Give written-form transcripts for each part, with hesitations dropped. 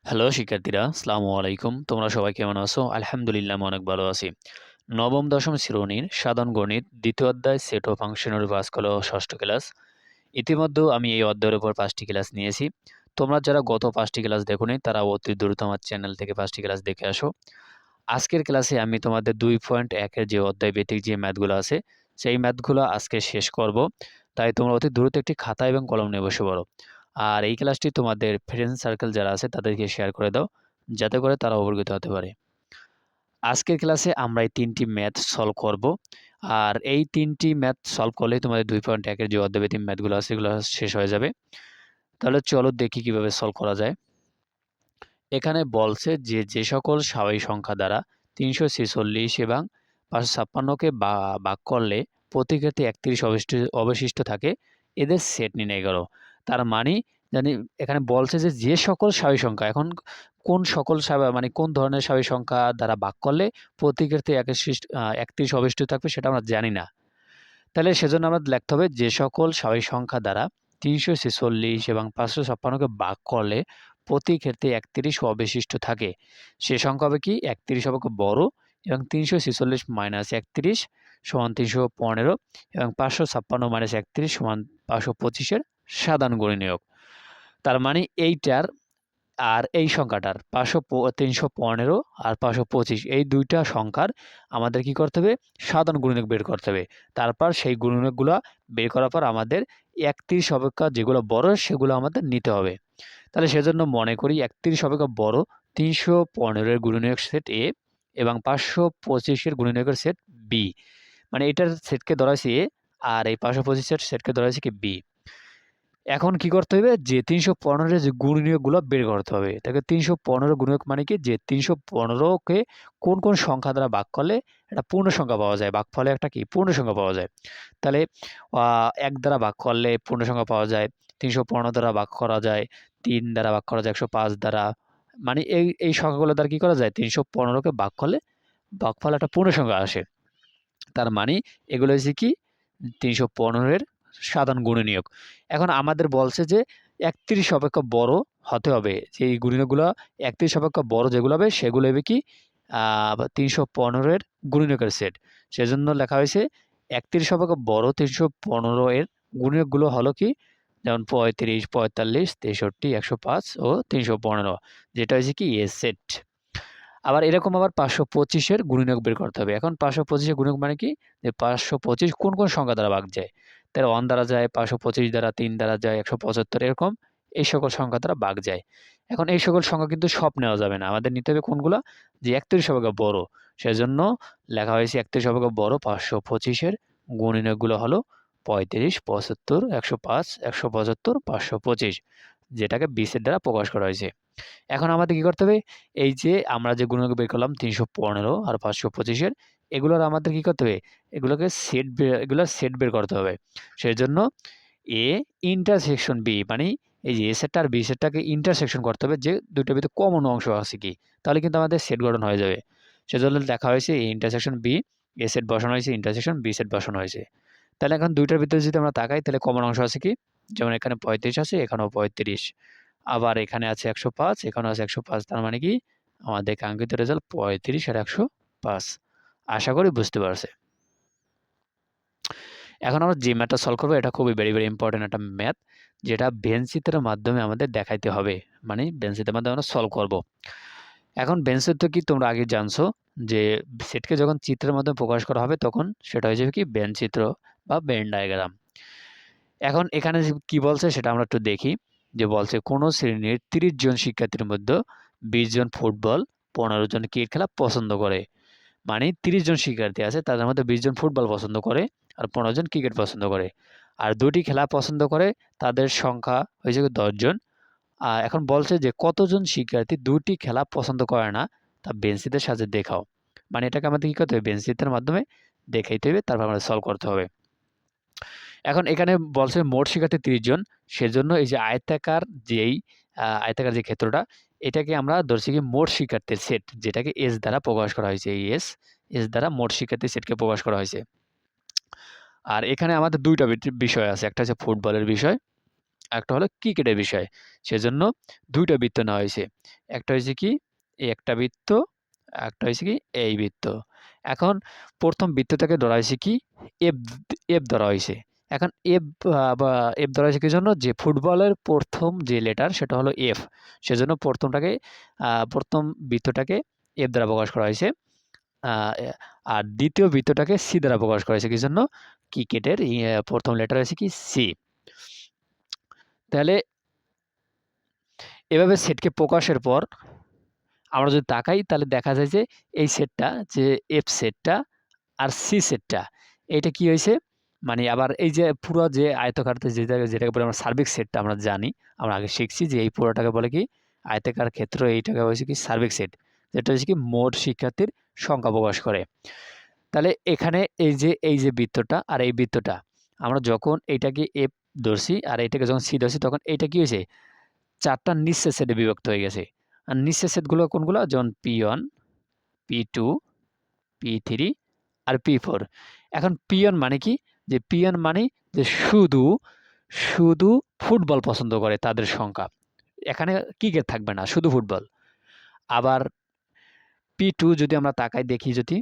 Hello শিক্ষার্থীরা, আসসালামু আলাইকুম। তোমরা সবাই কেমন আছো? আলহামদুলিল্লাহ আমি অনেক ভালো আছি। নবম দশম শ্রেণীর সাধারণ গণিত দ্বিতীয় অধ্যায় সেট ও ফাংশনের ক্লাস হলো ষষ্ঠ ক্লাস। ইতিমধ্যে আমি এই অধ্যায়ের উপর ৫টি ক্লাস নিয়েছি। তোমরা যারা গত ৫টি ক্লাস দেখোনি তারা অতি দ্রুত আমার চ্যানেল থেকে ৫টি ক্লাস দেখে আসো। আজকের ক্লাসে আমি তোমাদের ২.১ এর যে অধ্যায় ভিত্তিক যে ম্যাথগুলো আছে, সেই ম্যাথগুলো আজকে শেষ করব। তাই তোমরা অতি দ্রুত একটি খাতা এবং কলম নিয়ে বসে পড়ো। আর এই ক্লাসটি তোমাদের ফ্রেন্ড সার্কেল যারা আছে তাদেরকে শেয়ার করে দাও, যাতে করে তারা উপকৃত হতে পারে। আজকের ক্লাসে আমরা এই ৩টি ম্যাথ সলভ করব। আর এই ৩টি ম্যাথ সলভ করলেই তোমাদের ২.১ এর যে অধ্যায়ভিত্তিক ম্যাথগুলো আছে সেগুলো শেষ হয়ে যাবে। তাহলে চলো দেখি কিভাবে সলভ করা যায়। এখানে বলছে যে সকল স্বাভাবিক সংখ্যা দ্বারা ৩৪৬ এবং ৫৫৬ কে ভাগ করলে প্রতি ক্ষেত্রে ৩১ অবশিষ্ট থাকে, এদের সেট নির্ণয় করো। তার মানে জানি এখানে বলছে যে সকল স্বাভাবিক সংখ্যা, এখন কোন সকল মানে কোন ধরনের স্বাভাবিক সংখ্যা দ্বারা ভাগ করলে প্রতি ক্ষেত্রে ৩১ অবশিষ্ট থাকবে সেটা আমরা জানি না। তাহলে সেজন্য আমরা লিখতে হবে যে সকল স্বাভাবিক সংখ্যা দ্বারা ৩৪৬ এবং ৫৫৬কে ভাগ করলে প্রতি ক্ষেত্রে ৩১ অবশিষ্ট থাকে। সে সংখ্যা হবে কি ৩১ হবে খুব বড়, এবং ৩৪৬ মাইনাস ৩১ সমান ৩১৫ এবং ৫৫৬ মাইনাস ৩১ সমান ৫২৫-এর সাধারণ গুণনীয়ক। তার মানে এইটার আর এই সংখ্যাটার ৩১৫ আর ৫২৫, এই দুইটা সংখ্যার আমাদের কি করতে হবে? সাধারণ গুণনীয়ক বের করতে হবে। তারপর সেই গুণনীয়কগুলা বের করার পর আমাদের ৩১ অপেক্ষা যেগুলো বড় সেগুলো আমাদের নিতে হবে। তাহলে সেজন্য মনে করি ৩১ অপেক্ষা বড় ৩১৫ এর গুণনীয়ক সেট A এবং ৫২৫ এর গুণনীয়কের সেট B। মানে এটার সেটকে ধরা হয়েছে A, আর এই ৫২৫ এর সেটকে ধরা হয়েছে কি B। এখন কি করতে হবে? যে ৩১৫ এর যে গুণনীয়কগুলো বের করতে হবে। তাকে ৩১৫ গুণনীয়ক মানে কি? যে ৩১৫ কে কোন সংখ্যা দ্বারা ভাগ করলে একটা পূর্ণ সংখ্যা পাওয়া যায়। ভাগফলে একটা কি? পূর্ণ সংখ্যা পাওয়া যায়। তাহলে ১ দ্বারা ভাগ করলে পূর্ণ সংখ্যা পাওয়া যায়। ৩১৫ দ্বারা ভাগ করা যায়। ৩ দ্বারা ভাগ করা যায় ১০৫ দ্বারা। মানে এই সংখ্যাগুলো দ্বারা কি করা যায়? ৩১৫ কে ভাগ করলে ভাগফলে একটা পূর্ণ সংখ্যা আসে। তার মানে এগুলো হচ্ছে কি ৩১৫ এর সাধারণ গুণনীয়ক। এখন আমাদের বলছে যে ৩১ অপেক্ষা বড় হতে হবে। যে এই গুণনীয়কগুলো ৩১ অপেক্ষা বড় যেগুলো হবে সেগুলো হবে কি ৩১৫ এর গুণনীয়কের সেট। সেজন্য লেখা হয়েছে ৩১ অপেক্ষা বড় ৩১৫ এর গুণনীয়কগুলো হলো কি, যেমন ৩৫, ৪৫, ৬৩, ১০৫ ও ৩১৫, যেটা হচ্ছে কি এ সেট। আবার এরকম আবার ৫২৫ এর গুণনীয়ক বের করতে হবে। এখন ৫২৫ এর গুণনীয়ক মানে কি? যে ৫২৫ কোন সংখ্যা দ্বারা ভাগ যায়? তাহলে ১ দ্বারা যায়, ৫২৫ দ্বারা, ৩ দ্বারা যায়, ১৭৫ এরকম এই সকল সংখ্যা দ্বারা ভাগ যায়। এখন এই সকল সংখ্যা কিন্তু সব নেওয়া যাবে না। আমাদের নিতে হবে কোনগুলা? যে ৩১ অপেক্ষা বড়। সেজন্য লেখা হয়েছে ৩১ অপেক্ষা বড় ৫২৫ এর গুণনীয়কগুলো হলো ৩৫, ৭৫, ১০৫, ১৭৫, ৫২৫, যেটাকে ২০ এর দ্বারা প্রকাশ করা হয়েছে। এখন আমাদের কি করতে হবে? এই যে আমরা যে গুণনীয়ক বের করলাম ৩১৫ আর ৫২৫ এর, এগুলোর আমাদের কি করতে হবে? এগুলোর সেট বের করতে হবে। সেজন্য A ইন্টারসেকশন B, মানে এই যে A সেটটা আর B সেটটাকে ইন্টারসেকশন করতে হবে যে ২ টার ভিতরে কমন অংশ আছে কি? তাহলে কিন্তু আমাদের সেট গঠন হয়ে যাবে। সেজন্য লেখা হয়েছে A intersection B, A set বসানো হয়েছে, ইন্টারসেকশন B সেট বসানো হয়েছে। তাহলে এখন ২ টার ভিতরে যদি আমরা তাকাই তাহলে কমন অংশ আছে কি? যেমন এখানে ৩৫ আছে, এখানেও ৩৫। আবার এখানে আছে ১০৫, এখানেও আছে ১০৫। তার মানে কি আমাদের কাঙ্ক্ষিত রেজাল্ট ৩৫ আর ১০৫। আশা করি বুঝতে পারছে। এখন আমরা যে ম্যাথটা সলভ করবো এটা খুবই ভেরি ইম্পোর্টেন্ট একটা ম্যাথ, যেটা ভেন চিত্রের মাধ্যমে আমাদের দেখাইতে হবে। মানে ভেন চিত্রের মাধ্যমে আমরা সলভ করব। এখন ভেন চিত্র কি তোমরা আগে জানছো যে সেটকে যখন চিত্রের মাধ্যমে প্রকাশ করা হবে তখন সেটা হয়ে যাবে কি ভেন চিত্র বা ভেন ডায়াগ্রাম। এখন এখানে কি বলছে সেটা আমরা একটু দেখি। যে বলছে কোনো শ্রেণীর ৩০ জন শিক্ষার্থীর মধ্যে ২০ জন ফুটবল, ১৫ জন ক্রিকেট খেলা পছন্দ করে। মানে ৩০ জন শিক্ষার্থী আছে, তাদের মধ্যে ২০ জন ফুটবল পছন্দ করে আর ১৫ জন ক্রিকেট পছন্দ করে। আর ২টি খেলা পছন্দ করে তাদের সংখ্যা হয়েছে ১০ জন। এখন বলছে যে কতজন শিক্ষার্থী ২টি খেলা পছন্দ করে না তা বেঞ্চিতের সাহায্যে দেখাও। মানে এটাকে আমাদের কি করতে হবে? বেঞ্চিতের মাধ্যমে দেখাইতে হবে, তারপর আমাদের সলভ করতে হবে। এখন এখানে বলছে মোট শিক্ষার্থী ৩০ জন। সেজন্য এই যে আয়তাকার যে ক্ষেত্রটা, এটাকে আমরা ধরছি কি মোট শিক্ষার্থীর সেট, যেটাকে এস দ্বারা প্রকাশ করা হয়েছে। এই এস দ্বারা মোট শিক্ষার্থীর সেটকে প্রকাশ করা হয়েছে। আর এখানে আমাদের ২টা বিষয় আছে। একটা হচ্ছে ফুটবলের বিষয়, একটা হলো ক্রিকেটের বিষয়। সেজন্য ২ টা বৃত্ত নেওয়া হয়েছে। একটা হয়েছে কি এই একটা বৃত্ত, একটা হয়েছে কি এই বৃত্ত। এখন ১ম বৃত্তটাকে ধরা হয়েছে কি এফ, এফ ধরা হয়েছে। এখন এফ বা এফ ধরা হয়েছে কি জন্য? যে ফুটবলের ১ম যে লেটার সেটা হলো এফ। সেজন্য ১ম বৃত্তটাকে এফ দ্বারা প্রকাশ করা হয়েছে। আ এ আর ২য় বৃত্তটাকে সি দ্বারা প্রকাশ করা হয়েছে। কিজন্য? ক্রিকেটের ১ম লেটার হয়েছে কি সি। তাহলে এভাবে সেটকে প্রকাশের পর আমরা যদি তাকাই তাহলে দেখা যায় যে এই সেটটা যে এফ সেটটা আর সি সেটটা এইটা কি হয়েছে? মানে আবার এই যে পুরো যে আয়তকারতে যেটাকে বলে আমরা সার্বিক সেটটা আমরা জানি, আমরা আগে শিখছি যে এই পুরোটাকে বলে কি আয়তাকার ক্ষেত্র, এইটাকে হয়েছে কি সার্বিক সেট। যেটা হচ্ছে কি মোট শিক্ষার্থীর সংখ্যা প্রকাশ করে। তাহলে এখানে এই যে বৃত্তটা আর এই বৃত্তটা আমরা যখন এইটাকে এফ ধরছি আর এটাকে যখন সি ধরছি তখন এইটা কি হয়েছে? ৪ টা নিঃশেষ সেটে বিভক্ত হয়ে গেছে। আর নিঃশেষ সেটগুলো কোনগুলো? যেমন P1, P2, P3 আর P4। এখন P1 মানে কি? যে P1 মানে যে শুধু ফুটবল পছন্দ করে তাদের সংখ্যা। এখানে ক্রিকেট থাকবে না, শুধু ফুটবল। আবার P2 যদি আমরা তাকাই দেখি যদি,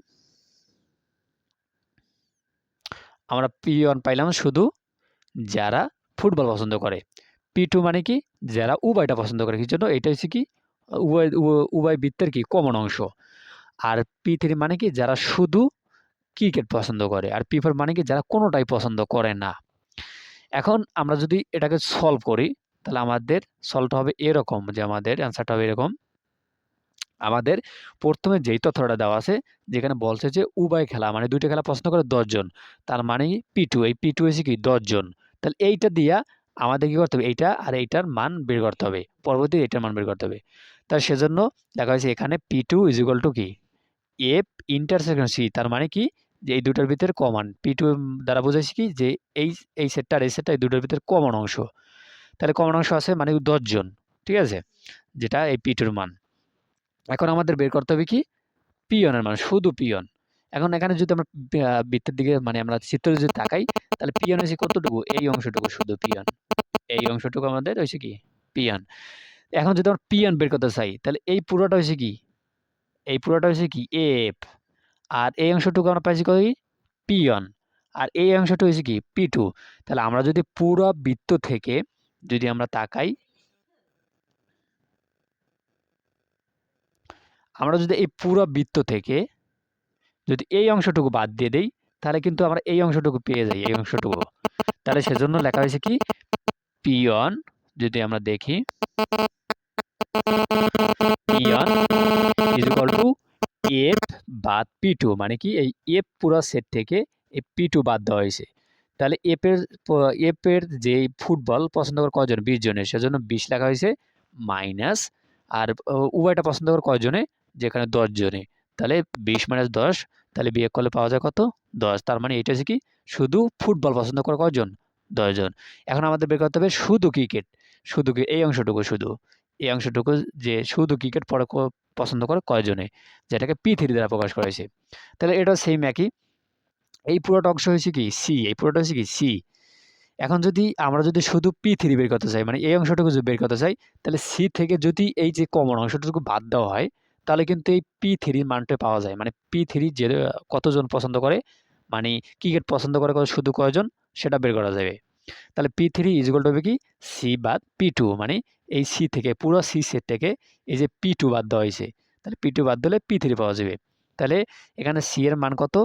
আমরা P1 পাইলাম শুধু যারা ফুটবল পছন্দ করে। P2 মানে কি? যারা উভয়টা পছন্দ করে। কি জন্য? এটা হচ্ছে কি উভয় বৃত্তের কি কমন অংশ। আর P3 মানে কি? যারা শুধু ক্রিকেট পছন্দ করে। আর P4 মানে কি? যারা কোনটাই পছন্দ করে না। এখন আমরা যদি এটাকে সলভ করি তাহলে আমাদের সলভটা হবে এরকম, যে আমাদের অ্যান্সারটা হবে এরকম। আমাদের ১ম এ যেই তথ্যটা দেওয়া আছে, যেখানে বলছে যে উভয় খেলা মানে ২ টা খেলা পছন্দ করে ১০ জন। তার মানে P2, এই P2 হচ্ছে কি ১০ জন। তাহলে এইটা দিয়া আমাদের কি করতে হবে? এইটা আর এইটার মান বের করতে হবে। পরবর্তীতে এটার মান বের করতে হবে। তাই সেজন্য লেখা হয়েছে এখানে P2 কি এফ ইন্টারসেকশন সি, তার মানে কি? যে এই ২ টার ভিতরে কমন। P2 দ্বারা বোঝাইছে কি? যে এই সেটটা আর এই সেটটা এই ২ টার ভিতরে কমন অংশ। তাহলে কমন অংশ আছে মানে ১০ জন। ঠিক আছে? যেটা এই P2 র মান। এখন আমাদের বের করতে হবে কি? পিয়নের মান, শুধু পিয়ন। এখন এখানে যদি আমরা বৃত্তের দিকে মানে আমরা চিত্রে যদি তাকাই তাহলে পিয়ন হইছে কতটুকু? এই অংশটুকু শুধু পিয়ন। এই অংশটুকু আমাদের হইছে কি? পিয়ন। এখন যদি আমরা পিয়ন বের করতে চাই তাহলে এই পুরোটা হইছে কি? এই পুরোটা হইছে কি? এফ। আর এই অংশটুকু আমরা পাইছি কই? পিয়ন। আর এই অংশটা হইছে কি? P2। তাহলে আমরা যদি পুরো বৃত্ত থেকে যদি আমরা তাকাই, আমরা যদি এই পুরো বৃত্ত থেকে যদি এই অংশটুকু বাদ দিয়ে দেই, তাহলে কিন্তু আমরা এই অংশটুকু পেয়ে যাই, এই অংশটুকু। তাহলে সেজন্য লেখা হয়েছে কি? P1 যদি আমরা দেখি, P1 is equal to F বাদ P2 মানে কি? এই F পুরা সেট থেকে এই P2 বাদ দেওয়া হয়েছে। তাহলে F এর যে ফুটবল পছন্দ করে কয়জন? ২০ জনের। সেজন্য ২০ লেখা হয়েছে মাইনাস, আর উভয়টা পছন্দ করে কয়জনে? যেখানে ১০ জনে। তাহলে ২০ মাইনাস ১০, তাহলে বিয়োগ করলে পাওয়া যায় কত? ১০। তার মানে এটা হচ্ছে কি? শুধু ফুটবল পছন্দ করে কয়জন? ১০ জন। এখন আমাদের বের করতে হবে শুধু ক্রিকেট। এই অংশটুকু শুধু। এই অংশটুকু যে শুধু ক্রিকেট পছন্দ করে কয়জনে? যেটাকে P3 দ্বারা প্রকাশ করা হয়েছে। তাহলে এটাও সেইম একই। এই পুরোটা অংশ হয়েছে কি? সি। এই পুরোটা হচ্ছে কি? সি। এখন যদি আমরা যদি শুধু P3 বের করতে চাই, মানে এই অংশটুকু যদি বের করতে চাই, তাহলে সি থেকে যদি এই যে কমন অংশটুকু বাদ দেওয়া হয়, তাহলে কিন্তু এই P3 র মানটা পাওয়া যায়। মানে P3 যে কতজন পছন্দ করে, মানে ক্রিকেট পছন্দ করে শুধু কয়জন সেটা বের করা যাবে। তাহলে P3 ইজ ইকুয়াল টু হবে কি? সি বাদ P2, মানে এই সি থেকে পুরো সি সেট থেকে এই যে P2 বাদ দেওয়া হয়েছে। তাহলে P2 বাদ দিলে P3 পাওয়া যাবে। তাহলে এখানে সি এর মান কত?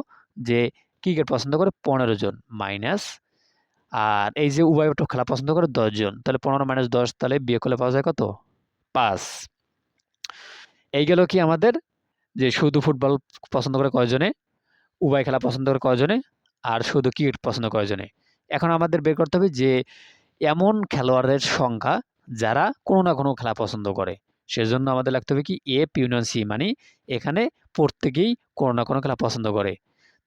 যে ক্রিকেট পছন্দ করে ১৫ জন মাইনাস, আর এই যে উভয় খেলা পছন্দ করে ১০ জন। তাহলে ১৫ মাইনাস ১০, তাহলে বিয়োগ করলে পাওয়া যায় কত? ৫। এই গেল কি আমাদের যে শুধু ফুটবল পছন্দ করে কয়জনে, উভয় খেলা পছন্দ করে কয়জনে, আর শুধু ক্রিকেট পছন্দ কয়জনে। এখন আমাদের বের করতে হবে যে এমন খেলোয়াড়ের সংখ্যা যারা কোনো না কোনো খেলা পছন্দ করে। সেজন্য আমাদের লিখতে হবে কি? এফ ইউনিয়ন সি, মানে এখানে প্রত্যেকেই কোনো না কোনো খেলা পছন্দ করে।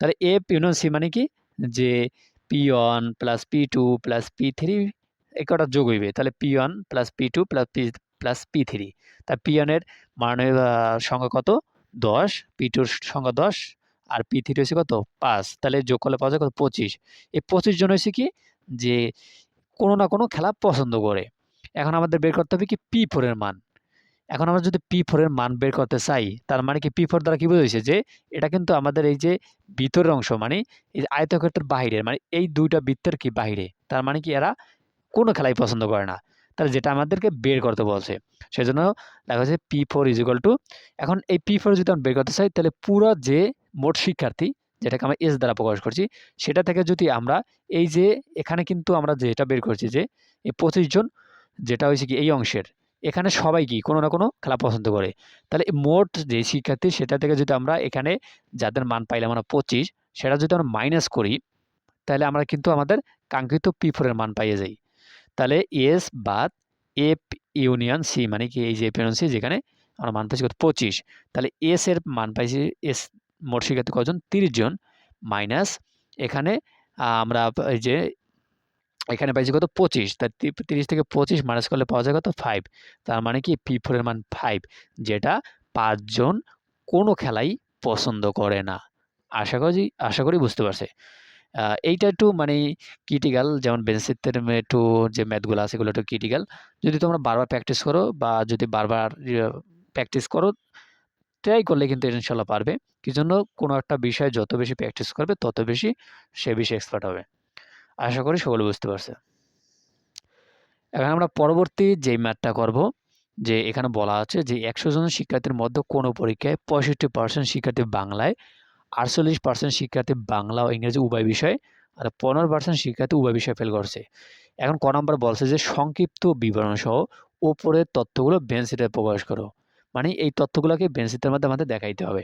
তাহলে এফ ইউনিয়ন সি মানে কি? যে P1 plus P2 plus P3 এই কটা যোগ হইবে। তাহলে P1 plus P2 plus P3। তা P1 এর মানের সংখ্যা কত? ১০, P2 র সংখ্যা ১০, আর P3 হচ্ছে কত? ৫। তাহলে যোগ করলে পাওয়া যায় কত? ২৫। এই ২৫ জন হইছে কি? যে কোনো না কোনো খেলা পছন্দ করে। এখন আমাদের বের করতে হবে কি P4 এর মান। এখন আমরা যদি P4 এর মান বের করতে চাই, তার মানে কি P4 দ্বারা কি বোঝাইছে যে এটা কিন্তু আমাদের এই যে ভিতরের অংশ মানে এই যে আয়তক্ষেত্রের বাহিরের মানে এই ২ টা বৃত্তের কি বাহিরে। তার মানে কি এরা কোনো খেলাই পছন্দ করে না। তাহলে যেটা আমাদেরকে বের করতে বলছে। সেজন্য লেখা হচ্ছে P4 এখন এই P4 যদি আমরা বের করতে চাই তাহলে পুরা যে মোট শিক্ষার্থী যেটাকে আমরা S দ্বারা প্রকাশ করছি সেটা থেকে যদি আমরা এই যে এখানে কিন্তু আমরা যেটা বের করছি যে এই ২৫ জন যেটা হয়েছে কি এই অংশের এখানে সবাই কি কোনো না কোনো খেলা পছন্দ করে। তাহলে মোট যে শিক্ষার্থী সেটা থেকে যদি আমরা এখানে যাদের মান পাইলাম আমরা ২৫ সেটা যদি আমরা মাইনাস করি তাহলে আমরা কিন্তু আমাদের কাঙ্ক্ষিত P4 এর মান পাইয়ে যাই। তাহলে এস বাদ এফ ইউনিয়ন সি মানে কি এই যে এফ ইউনিয়ন সি যেখানে আমরা মান পাইছি কত 25 তাহলে এস এর মান পাইছি এস মোট শিক্ষার্থী কজন 30 জন মাইনাস এখানে আমরা এই যে এখানে পাইছি কত 25 তার 30 থেকে 25 মাইনাস করলে পাওয়া যায় কত 5 তার মানে কি P4 এর মান 5 যেটা 5 জন কোনো খেলাই পছন্দ করে না। আশা করি বুঝতে পারছে। এইটা একটু মানে ক্রিটিক্যাল যেমন বেসিসের একটু যে ম্যাথগুলো আছে এগুলো একটু ক্রিটিক্যাল। যদি তোমরা বারবার প্র্যাকটিস করো বা যদি বারবার প্র্যাকটিস করো, ট্রাই করলে কিন্তু ইনশাআল্লাহ পারবে। কি জন্য কোনো একটা বিষয় যত বেশি প্র্যাকটিস করবে তত বেশি সে বিষয়ে এক্সপার্ট হবে। আশা করি সকলে বুঝতে পারছে। এখন আমরা পরবর্তী যেই ম্যাথটা করব যে এখানে বলা আছে যে ১০০ জন শিক্ষার্থীর মধ্যে কোনো পরীক্ষায় ৬৫% শিক্ষার্থী বাংলায় ৪৮% শিক্ষার্থী বাংলা ও ইংরেজি উভয় বিষয়ে আর ১৫% শিক্ষার্থী উভয় বিষয়ে ফেল করছে। এখন ক নাম্বার বলছে যে সংক্ষিপ্ত বিবরণ সহ উপরের তথ্যগুলো বেঞ্চিতে প্রকাশ করো। মানে এই তথ্যগুলোকে বেঞ্চিতের মধ্যে আমাদের দেখাইতে হবে।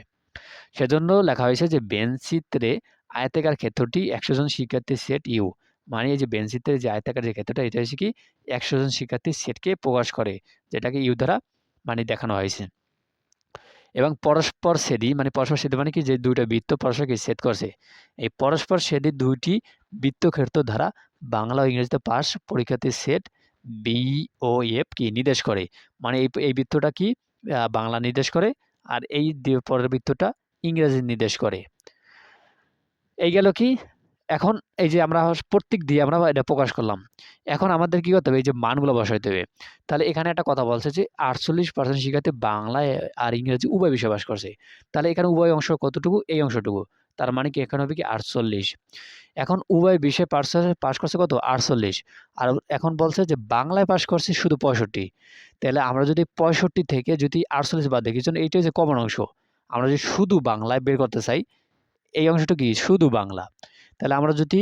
সেজন্য লেখা হয়েছে যে বেঞ্চিত্রে আয়তাকার ক্ষেত্রটি ১০০ জন শিক্ষার্থীর সেট ইউ। মানে এই যে বেঞ্চিত্রের যে আয়তাকার যে ক্ষেত্রটা এটা হচ্ছে কি ১০০ জন শিক্ষার্থীর সেটকে প্রকাশ করে, যেটাকে ইউ দ্বারা মানে দেখানো হয়েছে। এবং পরস্পরছেদী মানে কি যে ২ টা বৃত্ত পরস্পরকে ছেদ করছে। এই পরস্পরছেদী ২ টি বৃত্তক্ষেত্র দ্বারা বাংলা ও ইংরেজিতে পাস পরীক্ষার্থীর সেট বি ও এফ কি নির্দেশ করে। মানে এই বৃত্তটা কি বাংলা নির্দেশ করে আর এই পরের বৃত্তটা ইংরেজি নির্দেশ করে। এই গেল কি এখন এই যে আমরা প্রত্যেক দিয়ে আমরা এটা প্রকাশ করলাম। এখন আমাদের কি করতে হবে? এই যে মানগুলো বসাইতে হবে। তাহলে এখানে একটা কথা বলছে যে ৪৮% শিক্ষার্থী বাংলায় আর ইংরেজি উভয় বিষয়ে পাস করছে। তাহলে এখানে উভয় অংশ কতটুকু? এই অংশটুকু। তার মানে কি এখানে হবে কি ৪৮। এখন উভয় বিষয়ে পাস করছে কত? ৪৮। আর এখন বলছে যে বাংলায় পাস করছে শুধু ৬৫। তাহলে আমরা যদি ৬৫ থেকে যদি ৪৮ বাদ দিই, কি জন্য এইটা হচ্ছে কমন অংশ। আমরা যদি শুধু বাংলায় বের করতে চাই, এই অংশটা কি? শুধু বাংলা। তাহলে আমরা যদি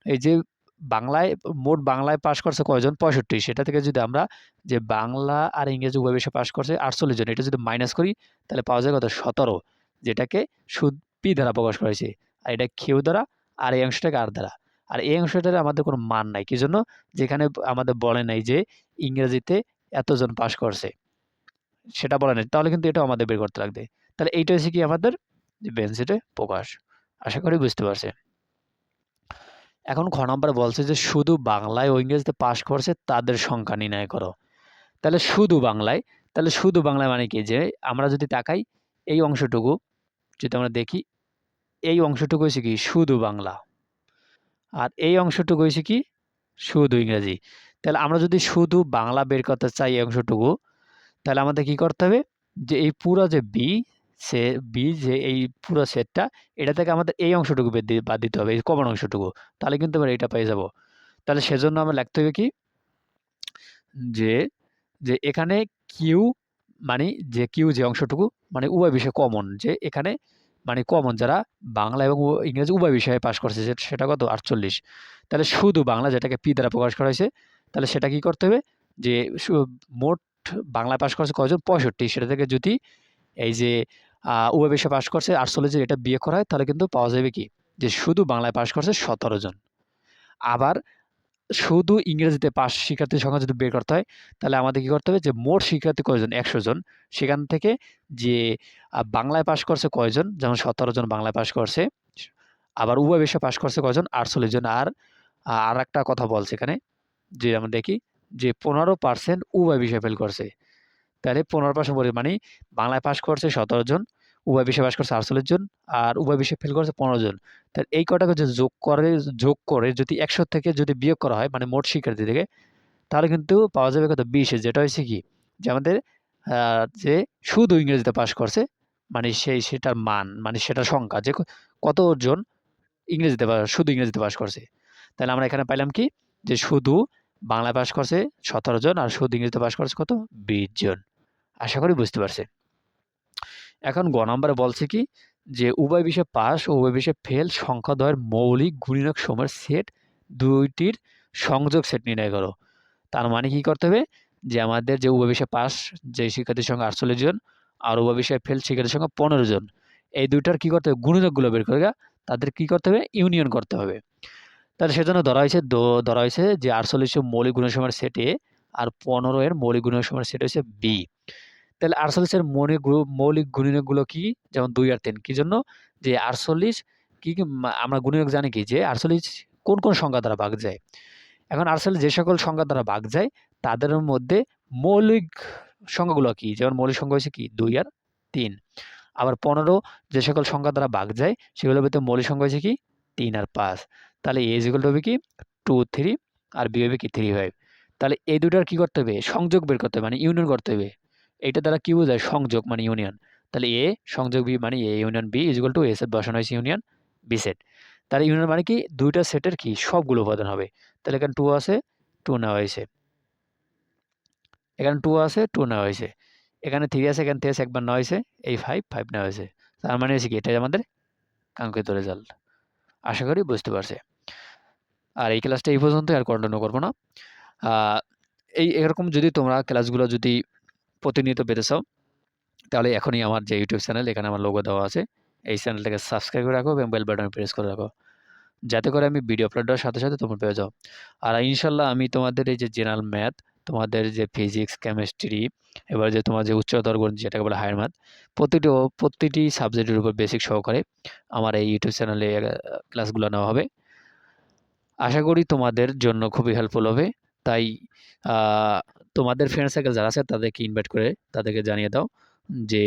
এই যে বাংলায় মোট বাংলায় পাস করছে কয়জন? ৬৫ সেটা থেকে যদি আমরা যে বাংলা আর ইংরেজি উভয় বিষয়ে পাস করছে ৪৮ জন এটা যদি মাইনাস করি তাহলে পাওয়া যায় কত? ১৭ যেটাকে সুদ পি দ্বারা প্রকাশ করা হয়েছে। আর এটা কিউ দ্বারা আর এই অংশটাকে আর দ্বারা। আর এই অংশটার আমাদের কোনো মান নাই। কি জন্য? যেখানে আমাদের বলে নাই যে ইংরেজিতে এতজন পাস করছে। সেটা বলে নাই। তাহলে কিন্তু এটাও আমাদের বের করতে লাগবে। তাহলে এইটা হচ্ছে কি আমাদের যে বেঞ্চিটে প্রকাশ। আশা করি বুঝতে পারছেন। এখন খ নাম্বারে বলছে যে শুধু বাংলায় ও ইংরেজিতে পাস করছে তাদের সংখ্যা নির্ণয় করো। তাহলে শুধু বাংলায় মানে কি যে আমরা যদি তাকাই এই অংশটুকু যদি আমরা দেখি এই অংশটুকু হচ্ছে কি শুধু বাংলা আর এই অংশটুকু হচ্ছে কি শুধু ইংরেজি। তাহলে আমরা যদি শুধু বাংলা বের করতে চাই এই অংশটুকু তাহলে আমাদের কি করতে হবে যে এই পুরো যে বি যে এই পুরো সেটটা এটা থেকে আমাদের এই অংশটুকু বাদ দিতে হবে এই কমন অংশটুকু। তাহলে কিন্তু আমরা এটা পেয়ে যাব। তাহলে সেজন্য আমরা লিখতে হবে কি যে, যে এখানে কিউ মানে যে কিউ যে অংশটুকু মানে উভয় বিষয়ে কমন যে এখানে মানে কমন যারা বাংলা এবং ইংরেজি উভয় বিষয়ে পাস করছে সেটা কত ৪৮। তাহলে শুধু বাংলা যেটাকে পি দ্বারা প্রকাশ করা হয়েছে তাহলে সেটা কি করতে হবে যে মোট বাংলায় পাস করছে কয়জন ৬৫ সেটা থেকে যদি এই যে উভয় বিষয়ে পাস করছে ৪৮ এটা বিয়োগ করা হয় তাহলে কিন্তু পাওয়া যাবে কি যে শুধু বাংলায় পাস করছে ১৭ জন। আবার শুধু ইংরেজিতে পাস শিক্ষার্থীর সংখ্যা যদি বের করতে হয় তাহলে আমাদের কি করতে হবে যে মোট শিক্ষার্থী কয়জন ১০০ জন সেখান থেকে যে বাংলায় পাস করছে কয়জন যেমন ১৭ জন বাংলায় পাস করছে আবার উভয় বিষয়ে পাস করছে কয়জন ৪৮ জন আর একটা কথা বলছে এখানে যে আমরা দেখি যে ১৫% উভয় বিষয়ে ফেল করছে। তাহলে ১৫% মানে বাংলায় পাস করছে ১৭ জন উভয় বিষয়ে পাস করছে 48 জন আর উভয় বিষয়ে ফেল করেছে 15 জন। তাহলে এই কটাকে যদি যোগ করে যদি 100 থেকে যদি বিয়োগ করা হয় মানে মোট শিক্ষার্থী থেকে, তাহলে কিন্তু পাওয়া যাবে কত 20, যেটা হয়েছে কি যে আমাদের যে শুধু ইংরেজিতে পাস করছে মানে সেটার মান মানে সেটার সংখ্যা যে কতজন শুধু ইংরেজিতে পাস করছে। তাহলে আমরা এখানে পাইলাম কি যে শুধু বাংলায় পাস করছে 17 জন আর শুধু ইংরেজিতে পাস করছে কত 20 জন। আশা করি বুঝতে পারছেন। এখন গ নম্বরে বলছে কি যে উভয় বিষয়ে পাস ও উভয় বিষয়ে ফেল সংখ্যাদ্বয়ের মৌলিক গুণিতক সময়ের সেট দুইটির সংযোগ সেট নির্ণয় করো। তার মানে কি করতে হবে যে আমাদের যে উভয় বিষয়ে পাস যে শিক্ষার্থীর সংখ্যা 48 জন আর উভয় বিষয়ে ফেল শিক্ষার্থীর সংখ্যা 15 জন, এই দুইটার কি করতে হবে গুণিতকগুলো বের করে তাদের কি করতে হবে ইউনিয়ন করতে হবে। তাহলে সেজন্য ধরা হয়েছে যে 48 মৌলিক গুণসমূহের সেট এ আর 15 এর মৌলিক গুণসমূহের সেট হচ্ছে বি। তাহলে 48 এর মৌলিক গুণিতকগুলো কি? যেমন 2 আর 3 কি জন্য? যে 48 কি আমরা গুণিতক জানি কি যে 48 কোন সংখ্যা দ্বারা ভাগ যায়। এখন 48 যে সকল সংখ্যা দ্বারা ভাগ যায় তাদের মধ্যে মৌলিক সংখ্যাগুলো কি? যেমন মৌলিক সংখ্যা হচ্ছে কি 2 আর 3। আবার 15 যে সকল সংখ্যা দ্বারা ভাগ যায় সেগুলোর ভিতরে মৌলিক সংখ্যা হচ্ছে কি 3 আর 5। তাহলে A = হবে কি 2, 3 আর B হবে কি 3, 5। তাহলে এই দুটার কি করতে হবে সংযোগ বের করতে হবে মানে ইউনিয়ন করতে হবে। এটা দ্বারা কি বোঝায় সংযোগ মানে ইউনিয়ন। তাহলে A সংযোগ B মানে A union B = A set বসানো হয়েছে ইউনিয়ন B সেট। তাহলে ইউনিয়ন মানে কি দুইটা সেটের কি সবগুলো উপাদান হবে। তাহলে এখানে 2 আছে 2 নেওয়া হয়েছে। এখানে 2 আছে 2 নেওয়া হয়েছে। এখানে 3 আছে এখানে 3 আছে একবার নেওয়া হয়েছে। এই 5 নেওয়া হয়েছে। তার মানে হচ্ছে কি এটাই আমাদের কাঙ্ক্ষিত রেজাল্ট। আশা করি বুঝতে পারছে। আর এই ক্লাসটা এই পর্যন্ত আর কন্টিনিউ করব না। আ এরকম যদি তোমরা ক্লাসগুলো যদি প্রতিনিয়ত পেতে চাও তাহলে এখনই আমার যে ইউটিউব চ্যানেল এখানে আমার লোগো দেওয়া আছে। এই চ্যানেলটাকে সাবস্ক্রাইব করে রাখো এবং বেল বাটন প্রেস করে রাখো। যাতে করে আমি ভিডিও আপলোড দেওয়ার সাথে তোমরা পেয়ে যাও। আর ইনশাআল্লাহ আমি তোমাদের এই যে জেনারেল ম্যাথ, তোমাদের যে ফিজিক্স, কেমিস্ট্রি, এবার যে তোমার যে উচ্চতর গণিত যেটাকে বলে হায়ার ম্যাথ, প্রতিটি সাবজেক্টের উপর বেসিক সহকারে আমার এই ইউটিউব চ্যানেলে ক্লাসগুলো নেওয়া হবে। আশা করি তোমাদের জন্য খুবই হেল্পফুল হবে। তাই আ তোমাদের ফ্রেন্ড সার্কেল যারা আছে তাদেরকে ইনভাইট করে তাদেরকে জানিয়ে দাও যে,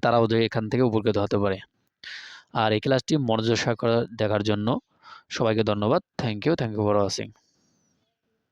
তারাও যে এখান থেকে উপকৃত হতে পারে। আর এই ক্লাসটি মনোযোগ সহকারে দেখার জন্য সবাইকে ধন্যবাদ। Thank you for watching.